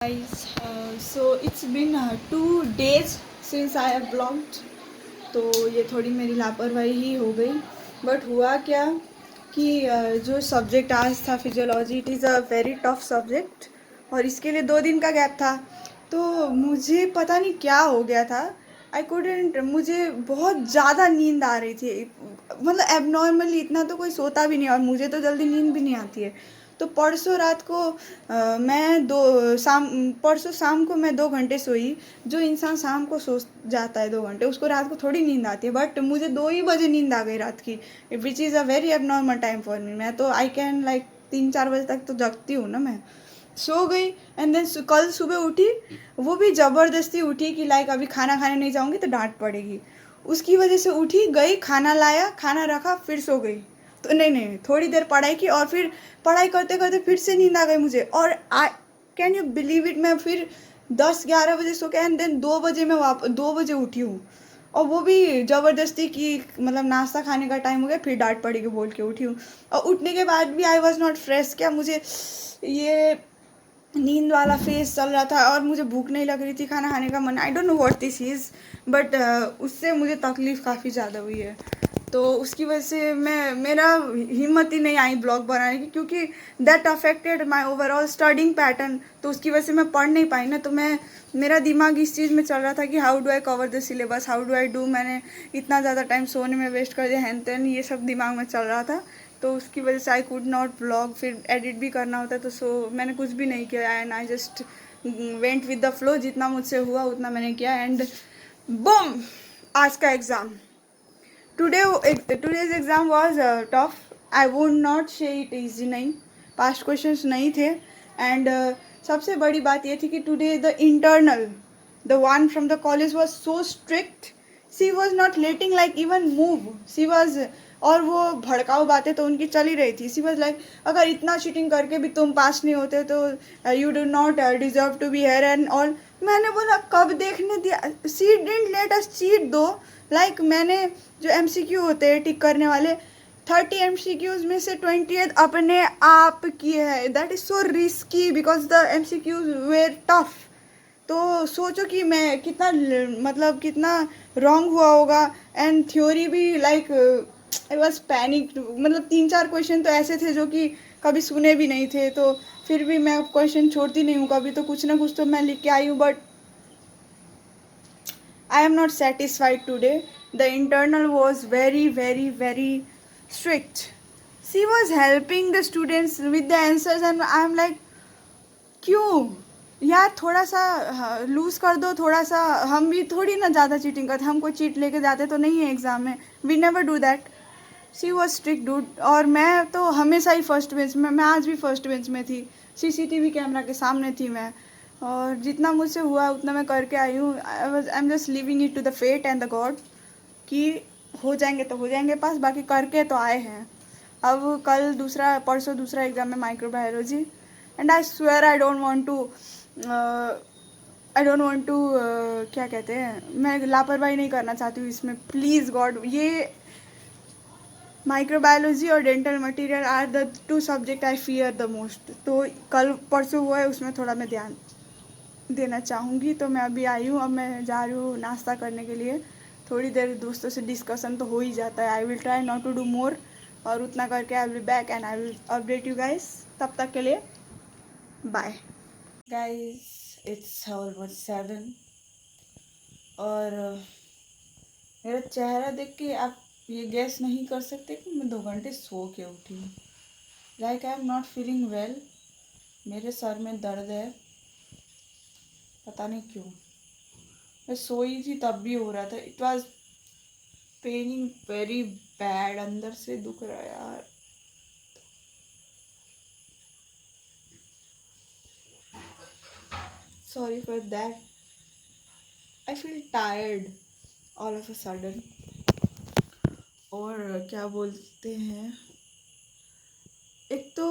Guys, so it's been 2 days since I have vlogged. तो ये थोड़ी मेरी लापरवाही ही हो गई. बट हुआ क्या कि जो सब्जेक्ट आज था physiology, it is a very tough subject और इसके लिए 2 दिन का गैप था. तो मुझे पता नहीं क्या हो गया था. आई कुडेंट, मुझे बहुत ज़्यादा नींद आ रही थी. मतलब एबनॉर्मली इतना तो कोई सोता भी नहीं और मुझे तो जल्दी नींद भी नहीं आती है. तो परसों रात को परसों शाम को मैं 2 घंटे सोई. जो इंसान शाम को सो जाता है 2 घंटे, उसको रात को थोड़ी नींद आती है. बट मुझे 2 ही बजे नींद आ गई रात की, which is a very abnormal time for me. मैं तो आई कैन लाइक 3-4 बजे तक तो जगती हूँ ना. मैं सो गई एंड देन कल सुबह उठी, वो भी ज़बरदस्ती उठी कि लाइक अभी खाना खाने नहीं जाऊँगी तो डांट पड़ेगी. उसकी वजह से उठी, गई, खाना लाया, खाना रखा, फिर सो गई. तो नहीं, थोड़ी देर पढ़ाई की और फिर पढ़ाई करते करते फिर से नींद आ गई मुझे. और I can you believe it, मैं फिर 10-11 बजे सो के एंड देन 2 बजे मैं 2 बजे उठी हूँ. और वो भी ज़बरदस्ती की, मतलब नाश्ता खाने का टाइम हो गया, फिर डांट पड़ेगी बोल के उठी हूँ. और उठने के बाद भी आई वॉज नॉट फ्रेश. क्या मुझे ये नींद वाला फेस चल रहा था और मुझे भूख नहीं लग रही थी, खाना खाने का मन, I don't know what this is. But उससे मुझे तकलीफ़ काफ़ी ज़्यादा हुई है. तो उसकी वजह से मेरा हिम्मत ही नहीं आई ब्लॉग बनाने की, क्योंकि that affected my overall studying pattern. तो उसकी वजह से मैं पढ़ नहीं पाई ना. तो मेरा दिमाग इस चीज़ में चल रहा था कि how do I cover the syllabus, how do I do. मैंने इतना ज़्यादा टाइम सोने में वेस्ट कर दिया, हैन तेन, ये सब दिमाग में चल रहा था. तो उसकी वजह से आई कुड नॉट ब्लॉग. फिर एडिट भी करना होता है, तो मैंने कुछ भी नहीं किया and I just went with the flow. जितना मुझसे हुआ उतना मैंने किया एंड बूम, आज का exam. today's exam was tough. I would not say it easy. नहीं, पास्ट क्वेश्चंस नहीं थे. एंड सबसे बड़ी बात ये थी कि today the internal, the one from the college was so strict. She was not letting like even move. She was, और वो भड़काऊ बातें तो उनकी चल ही रही थी. सी वॉज लाइक, अगर इतना चीटिंग करके भी तुम पास नहीं होते तो you do not deserve to be here and all. मैंने बोला कब देखने दिया. She didn't let us cheat though. Like मैंने जो MCQ होते हैं टिक करने वाले, 30 MCQs में से 20 अपने आप किए हैं. That is so risky because the MCQs were tough. तो सोचो कि मैं कितना, मतलब कितना रॉन्ग हुआ होगा. एंड थ्योरी भी लाइक आई वॉज पैनिक. मतलब 3-4 क्वेश्चन तो ऐसे थे जो कि कभी सुने भी नहीं थे. तो फिर भी मैं क्वेश्चन छोड़ती नहीं हूँ कभी, तो कुछ ना कुछ तो मैं लिख के आई हूँ. But I am not satisfied today. The internal was very, very, very strict. She was helping the students with the answers and I am like, क्यों यार, थोड़ा सा लूज़ कर दो. थोड़ा सा, हम भी थोड़ी ना ज़्यादा चीटिंग करते. हम कोई चीट लेके जाते तो नहीं है एग्ज़ाम में. We never do that. She was strict dude. और मैं तो हमेशा ही फर्स्ट बेंच में, मैं आज भी फर्स्ट बेंच में थी. CCTV कैमरा के सामने थी मैं. और जितना मुझसे हुआ उतना मैं करके आई हूँ. I am just leaving it to the fate and the god कि हो जाएंगे तो हो जाएंगे पास, बाकी करके तो आए हैं. अब कल परसों दूसरा एग्ज़ाम है, microbiology. And I swear I don't want to, क्या कहते हैं, मैं लापरवाही नहीं करना चाहती हूँ इसमें. प्लीज़ गॉड, ये माइक्रोबायोलॉजी और dental material are the 2 subject I fear the most. तो कल परसों हुआ है, उसमें थोड़ा मैं ध्यान देना चाहूँगी. तो मैं अभी आई हूँ, अब मैं जा रही हूँ नाश्ता करने के लिए. थोड़ी देर दोस्तों से डिस्कशन तो हो ही जाता है. I will try not to do more. और उतना करके I will back and I will update you guys. तब तक के लिए बाय गाइस. इट्स ऑलमोस्ट 7 और मेरा चेहरा देख के आप ये गैस नहीं कर सकते कि मैं 2 घंटे सो के उठी हूँ. Like I am not feeling well. मेरे सर में दर्द है, पता नहीं क्यों. मैं सोई थी तब भी हो रहा था. It was paining very bad. अंदर से दुख रहा है यार. Sorry for that. I feel tired all of a sudden. और क्या बोलते हैं, एक तो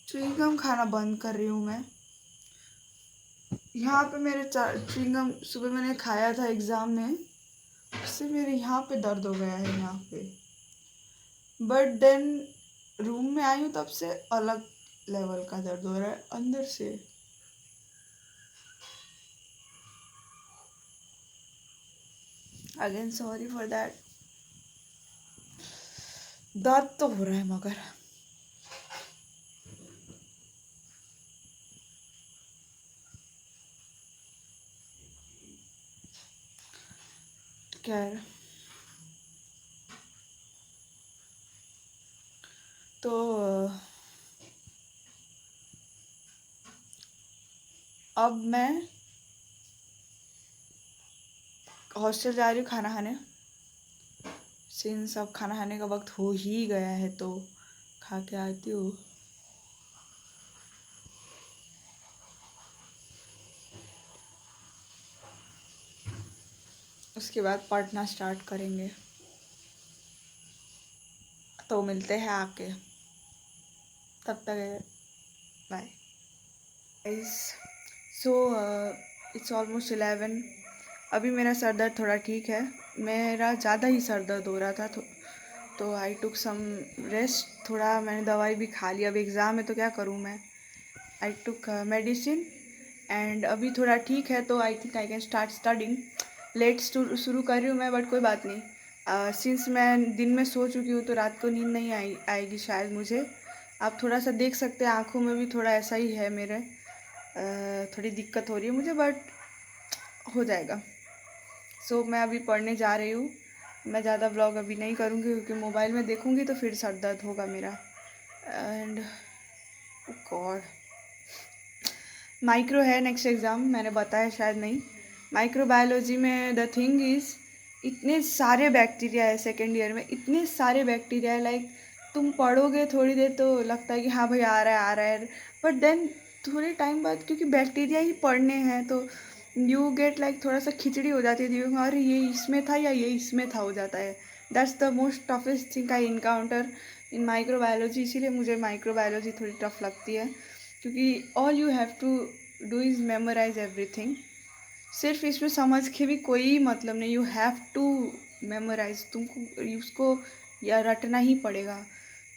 च्युइंगम खाना बंद कर रही हूँ मैं. यहाँ पे मेरे च्युइंगम सुबह मैंने खाया था एग्ज़ाम में, उससे मेरे यहाँ पे दर्द हो गया है यहाँ पे. बट देन रूम में आई हूँ तब से अलग लेवल का दर्द हो रहा है अंदर से. Again sorry for that. दर्द तो हो रहा है मगर खैर। तो अब मैं हॉस्टल जा रही हूँ खाना खाने। सिंस अब खाना खाने का वक्त हो ही गया है तो खा के आती हूँ। उसके बाद पढ़ना स्टार्ट करेंगे। तो मिलते हैं आके, तब तक बाय। So it's almost 11। अभी मेरा सर दर्द थोड़ा ठीक है। मेरा ज़्यादा ही सर दर्द हो रहा था तो आई टुक सम रेस्ट। थोड़ा मैंने दवाई भी खा ली। अब एग्ज़ाम है तो क्या करूँ मैं। आई टुक मेडिसिन एंड अभी थोड़ा ठीक है तो I think I can start studying. Late शुरू कर रही हूँ मैं, बट कोई बात नहीं। सिंस मैं दिन में सो चुकी हूँ तो रात को नींद नहीं आएगी शायद मुझे। आप थोड़ा सा देख सकते हैं, आँखों में भी थोड़ा ऐसा ही है मेरे। थोड़ी दिक्कत हो रही है मुझे, बट हो जाएगा। सो मैं अभी पढ़ने जा रही हूँ। मैं ज़्यादा व्लॉग अभी नहीं करूँगी क्योंकि मोबाइल में देखूँगी तो फिर सर दर्द होगा मेरा। एंड गॉड, माइक्रो है नेक्स्ट एग्ज़ाम, मैंने बताया शायद नहीं। माइक्रोबायोलॉजी में द थिंग इज़ इतने सारे बैक्टीरिया है सेकेंड ईयर में, इतने सारे बैक्टीरिया है। लाइक तुम पढ़ोगे थोड़ी देर तो लगता है कि हाँ भाई आ रहा है आ रहा है, बट देन थोड़े टाइम बाद क्योंकि बैक्टीरिया ही पढ़ने हैं तो यू गेट लाइक थोड़ा सा खिचड़ी हो जाती है दिमाग में, अरे ये इसमें था या ये इसमें था हो जाता है। That's the most toughest thing I encounter in microbiology. इसीलिए मुझे माइक्रोबायोलॉजी थोड़ी टफ लगती है क्योंकि all you have to do is memorise everything. सिर्फ इसमें समझ के भी कोई मतलब नहीं, यू हैव टू मेमोराइज। तुमको उसको या रटना ही पड़ेगा।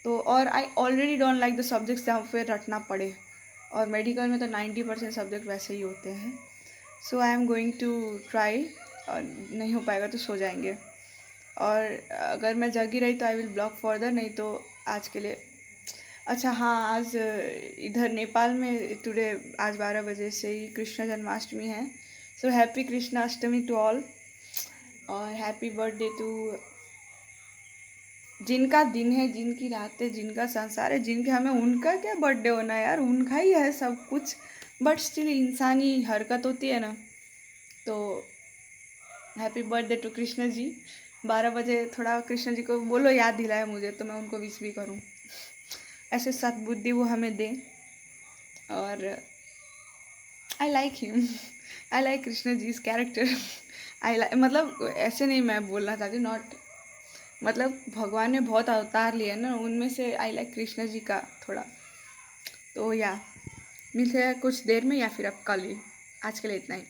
तो और I already don't like the subjects जहाँ पे रटना पड़े, और मेडिकल में तो 90% सब्जेक्ट वैसे ही होते हैं। So I am going to try, और नहीं हो पाएगा तो सो जाएंगे। और अगर मैं जगी रही तो आई विल ब्लॉग फर्दर, नहीं तो आज के लिए। अच्छा हाँ, आज इधर नेपाल में टुडे आज 12 बजे से ही कृष्ण जन्माष्टमी है। So happy Krishna Ashtami to all, और हैप्पी बर्थडे टू जिनका दिन है, जिनकी रात है, जिनका संसार है, जिनके हमें उनका क्या बर्थडे होना है यार, उनका ही है सब कुछ। बट स्टिल इंसानी हरकत होती है ना, तो happy birthday to Krishna ji. 12 बजे थोड़ा कृष्ण जी को बोलो याद दिलाए मुझे तो मैं उनको विश भी करूँ। ऐसे सद्बुद्धि वो हमें दें। और I like him, I like Krishna ji इस कैरेक्टर। आई लाइक मतलब ऐसे नहीं मैं बोलना चाहती, नॉट मतलब भगवान ने बहुत अवतार लिए ना, उनमें से आई लाइक कृष्ण जी का थोड़ा। तो या मिलते हैं कुछ देर में या फिर अब कल ही। आज के लिए इतना ही।